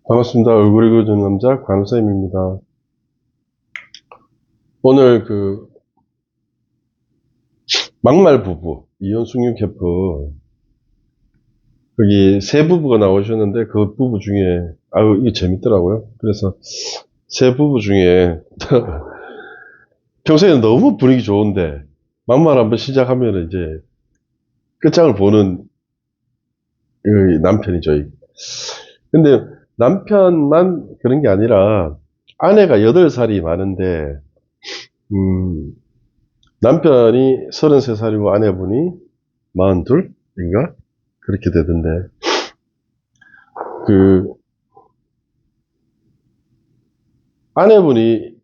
반갑습니다. 얼굴이 그려주는 남자 관우쌤입니다. 오늘 막말 부부 이혼 숙녀 캠프 거기 세 부부가 나오셨는데 그 부부 중에 아유 이게 재밌더라고요. 그래서 세 부부 중에 평소에 너무 분위기 좋은데 막말 한번 시작하면 이제 끝장을 보는 이 남편이죠. 근데 남편만 그런 게 아니라 아내가 8살이 많은데 음, 남편이 33살이고 아내분이 42인가? 그렇게 되던데. 그, 아내분이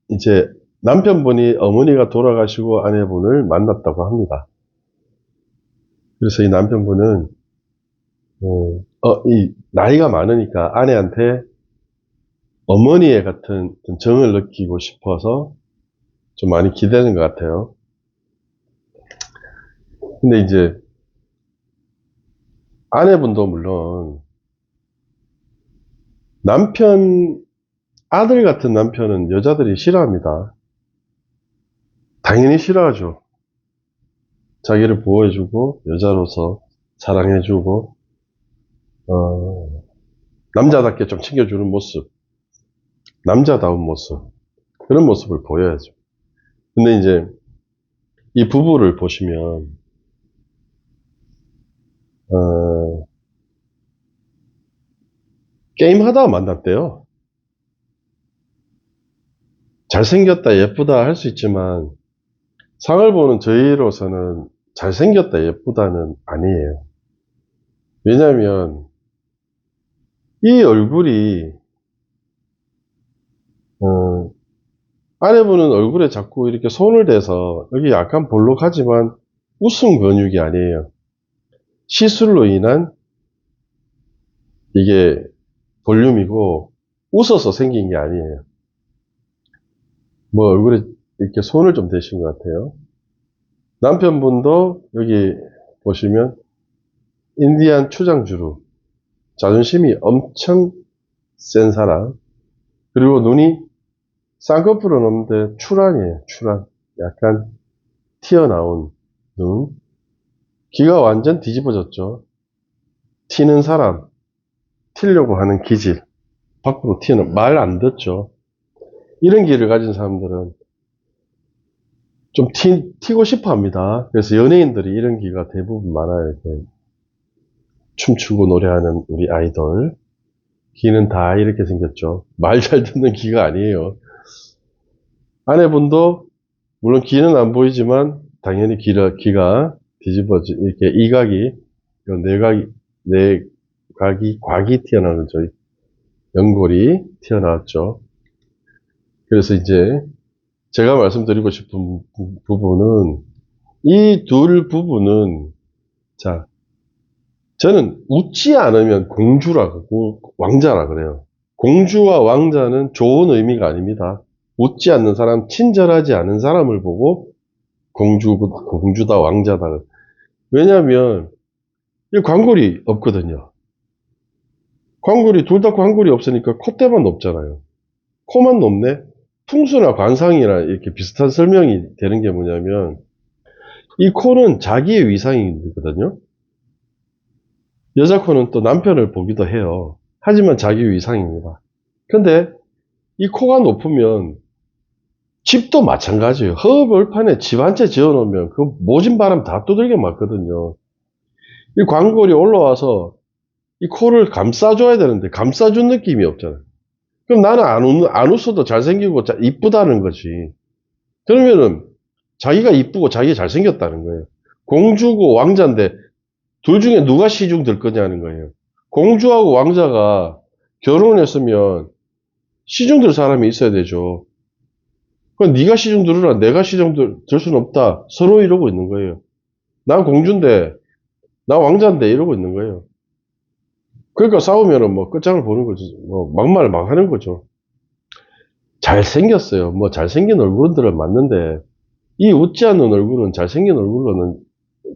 이제 남편분이 어머니가 돌아가시고 아내분을 만났다고 합니다. 그래서 이 남편분은, 이 나이가 많으니까 아내한테 어머니의 같은 정을 느끼고 싶어서 좀 많이 기대는 것 같아요. 근데 이제 아내분도 물론 남편, 아들 같은 남편은 여자들이 싫어합니다. 당연히 싫어하죠. 자기를 보호해주고, 여자로서 사랑해주고, 어, 남자답게 좀 챙겨주는 모습, 남자다운 모습, 그런 모습을 보여야죠. 근데 이제 이 부부를 보시면, 어, 게임하다가 만났대요. 잘생겼다, 예쁘다 할 수 있지만, 상을 보는 저희로서는 잘생겼다, 예쁘다는 아니에요. 왜냐면, 이 얼굴이, 어, 아내분은 얼굴에 자꾸 이렇게 손을 대서, 여기 약간 볼록하지만, 웃음 근육이 아니에요. 시술로 인한 이게 볼륨이고 웃어서 생긴 게 아니에요. 뭐 얼굴에 이렇게 손을 좀 대신 것 같아요. 남편분도 여기 보시면 인디안 추장주루, 자존심이 엄청 센 사람. 그리고 눈이 쌍꺼풀은 없는데 출안이에요. 출안. 약간 튀어나온 눈. 귀가 완전 뒤집어졌죠. 튀는 사람, 튀려고 하는 기질. 밖으로 튀는 말 안 듣죠. 이런 기를 가진 사람들은 좀 튀고 싶어 합니다. 그래서 연예인들이 이런 기가 대부분 많아요. 이렇게 춤추고 노래하는 우리 아이돌. 기는 다 이렇게 생겼죠. 말 잘 듣는 기가 아니에요. 아내분도 물론 기는 안 보이지만 당연히 기가 뒤집어지, 이렇게 이각이, 내각이, 곽이 튀어나오는 저 연골이 튀어나왔죠. 그래서 이제 제가 말씀드리고 싶은 부분은 이 둘 부부는 자, 저는 웃지 않으면 공주라고, 왕자라 그래요. 공주와 왕자는 좋은 의미가 아닙니다. 웃지 않는 사람, 친절하지 않은 사람을 보고 공주다, 왕자다. 왜냐하면, 이 광골이 없거든요. 둘 다 광골이 없으니까 콧대만 높잖아요. 코만 높네? 풍수나 관상이나 이렇게 비슷한 설명이 되는 게 뭐냐면, 이 코는 자기의 위상이거든요. 여자 코는 또 남편을 보기도 해요. 하지만 자기 위상입니다. 근데 이 코가 높으면 집도 마찬가지예요. 허벌판에 집 한 채 지어놓으면 그 모진 바람 다 두들겨 맞거든요. 이 광골이 올라와서 이 코를 감싸줘야 되는데 감싸준 느낌이 없잖아요. 그럼 나는 안 웃어도 잘생기고 이쁘다는 거지. 그러면은 자기가 이쁘고 자기가 잘생겼다는 거예요. 공주고 왕자인데 둘 중에 누가 시중 들 거냐는 거예요. 공주하고 왕자가 결혼했으면 시중 들 사람이 있어야 되죠. 그럼 네가 시중 들으라 내가 시중 들 수는 없다. 서로 이러고 있는 거예요. 난 공주인데 나 왕자인데 이러고 있는 거예요. 그러니까 싸우면은 뭐 끝장을 보는 거지. 뭐 막말 막 하는 거죠. 잘생겼어요. 뭐 잘생긴 얼굴들은 맞는데 이 웃지 않는 얼굴은 잘생긴 얼굴로는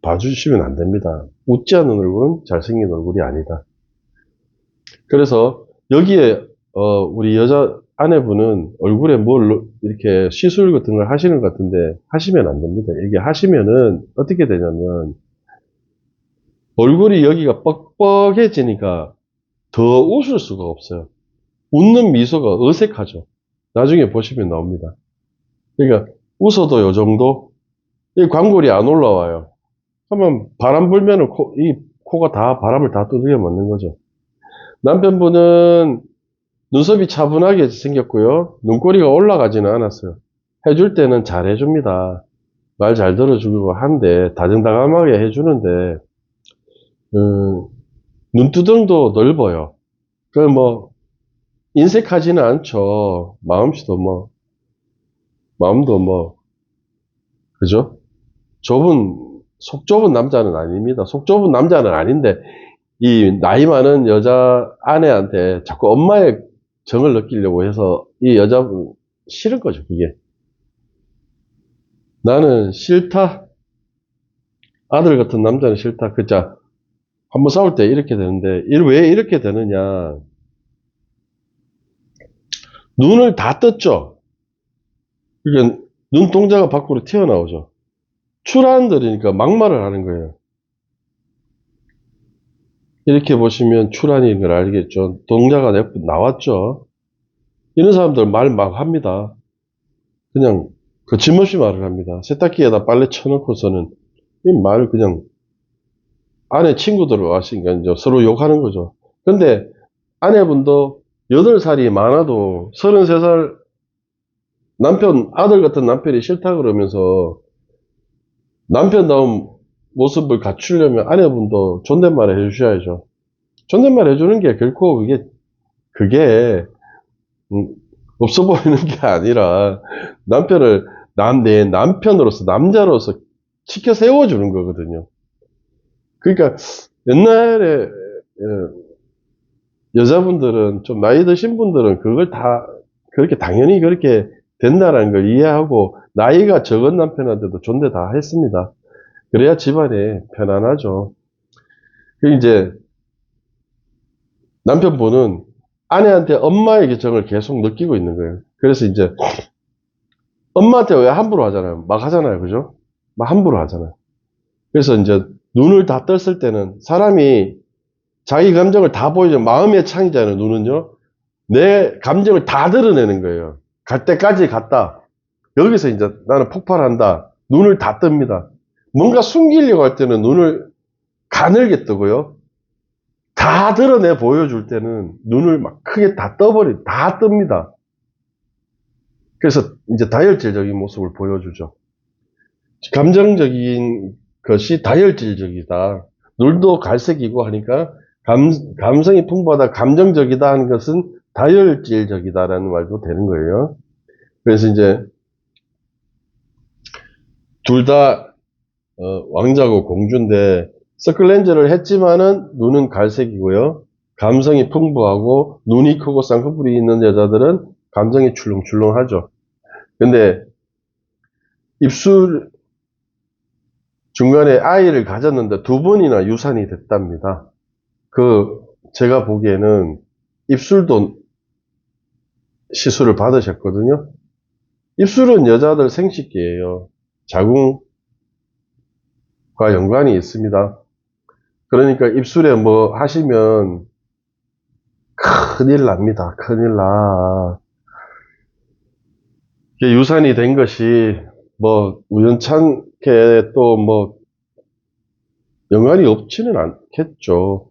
봐주시면 안 됩니다. 웃지 않는 얼굴은 잘생긴 얼굴이 아니다. 그래서 여기에 우리 여자 아내분은 얼굴에 뭘 이렇게 시술 같은 걸 하시는 것 같은데 하시면 안 됩니다. 이게 하시면은 어떻게 되냐면 얼굴이 여기가 뻑뻑해지니까 더 웃을 수가 없어요. 웃는 미소가 어색하죠. 나중에 보시면 나옵니다. 그러니까 웃어도 요 정도? 이 광골이 안 올라와요. 그러면 바람 불면은 이 코가 다 바람을 다 두들겨 맞는 거죠. 남편분은 눈썹이 차분하게 생겼고요. 눈꼬리가 올라가지는 않았어요. 해줄 때는 잘 해줍니다. 말 잘 들어주고 하는데 다정다감하게 해주는데 눈두덩도 넓어요. 그 뭐 인색하지는 않죠. 마음도 뭐 그죠? 속 좁은 남자는 아닙니다. 속 좁은 남자는 아닌데 이 나이 많은 여자 아내한테 자꾸 엄마의 정을 느끼려고 해서 이 여자분 싫은 거죠, 그게. 나는 싫다. 아들 같은 남자는 싫다. 그자 한번 싸울 때 이렇게 되는데 왜 이렇게 되느냐? 눈을 다 떴죠. 그러니까 눈동자가 밖으로 튀어나오죠. 출안들이니까 막말을 하는 거예요. 이렇게 보시면 출안인 걸 알겠죠. 동자가 나왔죠. 이런 사람들 말 막 합니다. 그냥 거침없이 말을 합니다. 세탁기에다 빨래 쳐놓고서는 이 말을 그냥 아내 친구들 왔으니까 이제 서로 욕하는 거죠. 근데 아내분도 8살이 많아도 33살 아들 같은 남편이 싫다 그러면서 남편다운 모습을 갖추려면 아내분도 존댓말을 해주셔야죠. 존댓말 해주는 게 결코 그게, 음, 없어 보이는 게 아니라 내 남편으로서, 남자로서 치켜 세워주는 거거든요. 그러니까 옛날에 여자분들은 좀 나이 드신 분들은 그걸 다 그렇게 당연히 그렇게 된다라는 걸 이해하고 나이가 적은 남편한테도 존대 다 했습니다. 그래야 집안이 편안하죠. 그 이제 남편분은 아내한테 엄마의 계정을 계속 느끼고 있는 거예요. 그래서 이제 엄마한테 왜 함부로 하잖아요. 막 하잖아요. 그죠? 막 함부로 하잖아요. 그래서 이제 눈을 다 떴을 때는 사람이 자기 감정을 다 보이죠. 마음의 창이잖아요. 눈은요. 내 감정을 다 드러내는 거예요. 갈 때까지 갔다. 여기서 이제 나는 폭발한다. 눈을 다 뜹니다. 뭔가 숨기려고 할 때는 눈을 가늘게 뜨고요. 다 드러내 보여줄 때는 눈을 막 크게 다 뜹니다. 그래서 이제 다혈질적인 모습을 보여주죠. 감정적인 것이 다혈질적이다. 눈도 갈색이고 하니까 감성이 풍부하다, 감정적이다 하는 것은 다혈질적이다라는 말도 되는 거예요. 그래서 이제 둘 다 왕자고 공주인데 서클렌즈를 했지만은 눈은 갈색이고요. 감성이 풍부하고 눈이 크고 쌍꺼풀이 있는 여자들은 감정이 출렁출렁하죠. 근데 입술 중간에 아이를 가졌는데 2번이나 유산이 됐답니다. 제가 보기에는 입술도 시술을 받으셨거든요. 입술은 여자들 생식기예요. 자궁과 연관이 있습니다. 그러니까 입술에 뭐 하시면 큰일 납니다. 큰일 나. 이게 유산이 된 것이 뭐 우연찮게 또 뭐 연관이 없지는 않겠죠.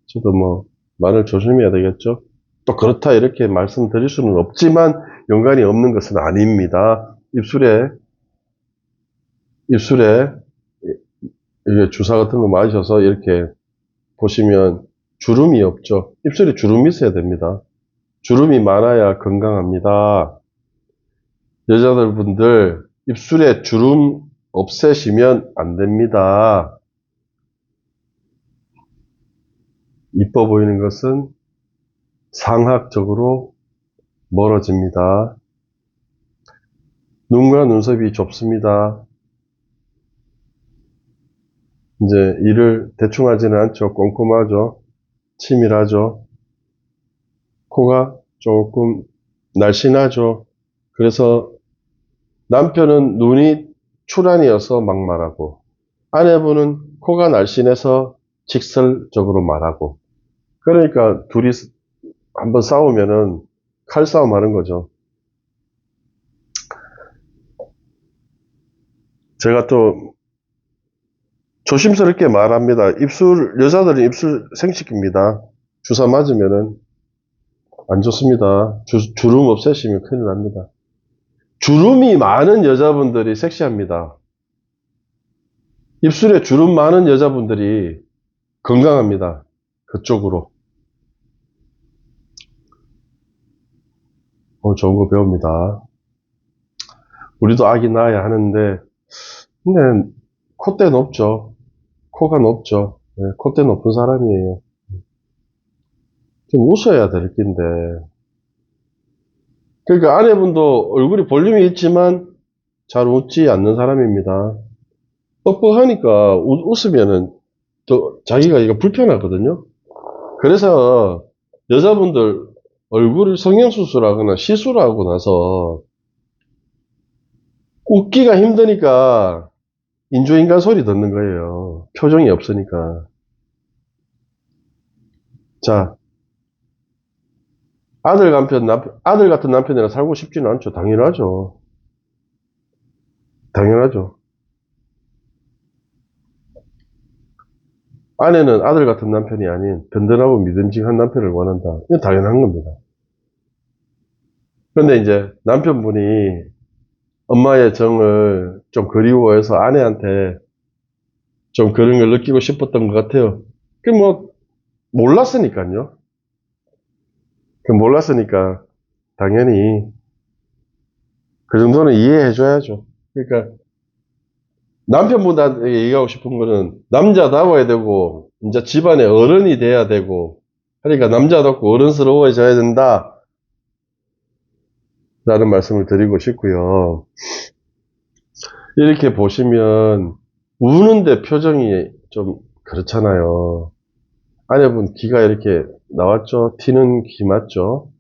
저도 뭐 말을 조심해야 되겠죠. 또 그렇다 이렇게 말씀드릴 수는 없지만 연관이 없는 것은 아닙니다. 입술에 이게 주사 같은 거 맞으셔서 이렇게 보시면 주름이 없죠. 입술에 주름이 있어야 됩니다. 주름이 많아야 건강합니다. 여자분들 입술에 주름 없애시면 안 됩니다. 이뻐 보이는 것은 상학적으로 멀어집니다. 눈과 눈썹이 좁습니다. 이제 일을 대충 하지는 않죠. 꼼꼼하죠. 치밀하죠. 코가 조금 날씬하죠. 그래서 남편은 눈이 출안이어서 막말하고, 아내분은 코가 날씬해서 직설적으로 말하고, 그러니까 둘이 한번 싸우면은 칼싸움 하는 거죠. 제가 또 조심스럽게 말합니다. 여자들은 입술 생식기입니다. 주사 맞으면은 안 좋습니다. 주름 없애시면 큰일 납니다. 주름이 많은 여자분들이 섹시합니다. 입술에 주름 많은 여자분들이 건강합니다. 그쪽으로. 좋은 거 배웁니다. 우리도 아기 낳아야 하는데, 근데 콧대 높죠. 코가 높죠. 네, 콧대 높은 사람이에요. 좀 웃어야 될 텐데. 그러니까 아내분도 얼굴이 볼륨이 있지만 잘 웃지 않는 사람입니다. 뻑뻑하니까 웃으면은 또 자기가 이거 불편하거든요. 그래서 여자분들 얼굴을 성형수술하거나 시술하고 나서 웃기가 힘드니까 인조인간 소리 듣는 거예요. 표정이 없으니까. 자, 아들 같은 남편이랑 살고 싶지는 않죠. 당연하죠. 당연하죠. 아내는 아들 같은 남편이 아닌 든든하고 믿음직한 남편을 원한다. 이건 당연한 겁니다. 그런데 이제 남편분이 엄마의 정을 좀 그리워해서 아내한테 좀 그런 걸 느끼고 싶었던 것 같아요. 그 뭐, 몰랐으니까요. 몰랐으니까 당연히 그 정도는 이해해줘야죠. 그러니까 남편분한테 얘기하고 싶은 거는 남자다워야 되고 이제 집안의 어른이 돼야 되고 그러니까 남자답고 어른스러워져야 된다 라는 말씀을 드리고 싶고요. 이렇게 보시면 우는데 표정이 좀 그렇잖아요. 아내분 귀가 이렇게 나왔죠? 튀는 귀 맞죠?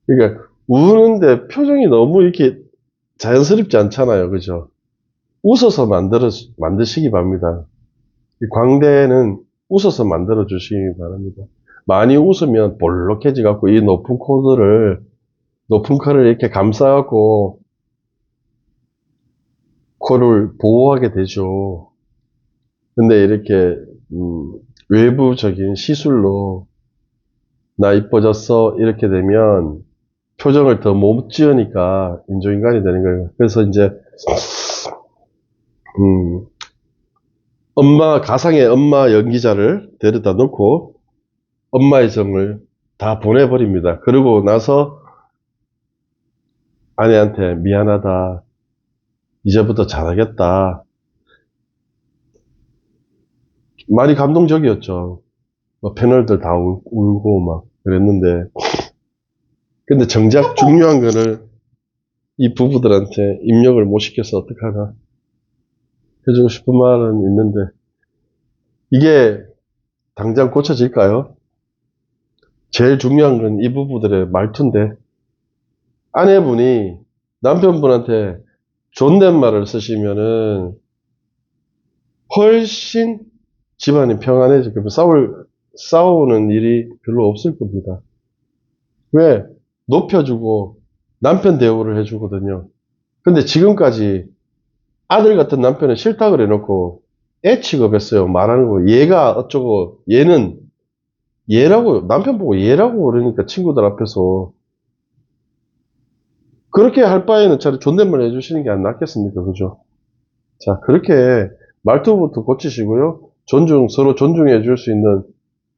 그러니까 우는데 표정이 너무 이렇게 자연스럽지 않잖아요. 그죠? 웃어서 만드시기 바랍니다. 이 광대는 웃어서 만들어 주시기 바랍니다. 많이 웃으면 볼록해지 갖고 이 높은 코를 이렇게 감싸갖고 코를 보호하게 되죠. 근데 이렇게 외부적인 시술로 나 이뻐졌어 이렇게 되면 표정을 더 못 지으니까 인조인간이 되는 거예요. 그래서 이제 가상의 엄마 연기자를 데려다 놓고 엄마의 정을 다 보내버립니다. 그러고 나서 아내한테 미안하다. 이제부터 잘하겠다. 많이 감동적이었죠. 패널들 다 울고 막 그랬는데. 근데 정작 중요한 거를 이 부부들한테 입력을 못 시켜서 어떡하나. 해주고 싶은 말은 있는데. 이게 당장 고쳐질까요? 제일 중요한 건 이 부부들의 말투인데. 아내분이 남편분한테 존댓말을 쓰시면은 훨씬 집안이 평안해질 겁니다. 싸우는 일이 별로 없을 겁니다. 왜? 높여주고 남편 대우를 해주거든요. 근데 지금까지 아들 같은 남편은 싫다 그래 놓고 애 취급했어요. 말하는 거. 얘가 어쩌고, 남편 보고 얘라고 그러니까 친구들 앞에서. 그렇게 할 바에는 차라리 존댓말 해주시는 게 안 낫겠습니까? 그죠? 자, 그렇게 말투부터 고치시고요. 서로 존중해 줄 수 있는,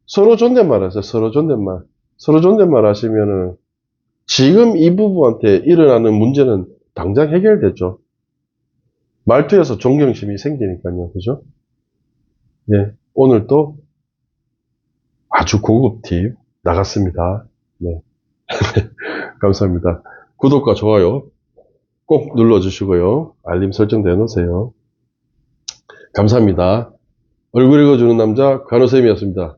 서로 존댓말 하세요. 서로 존댓말. 서로 존댓말 하시면은, 지금 이 부부한테 일어나는 문제는 당장 해결되죠. 말투에서 존경심이 생기니까요. 그죠? 예. 오늘 또 아주 고급 팁 나갔습니다. 네. 감사합니다. 구독과 좋아요 꼭 눌러주시고요. 알림 설정도 해놓으세요. 감사합니다. 얼굴 읽어주는 남자 간호쌤이었습니다.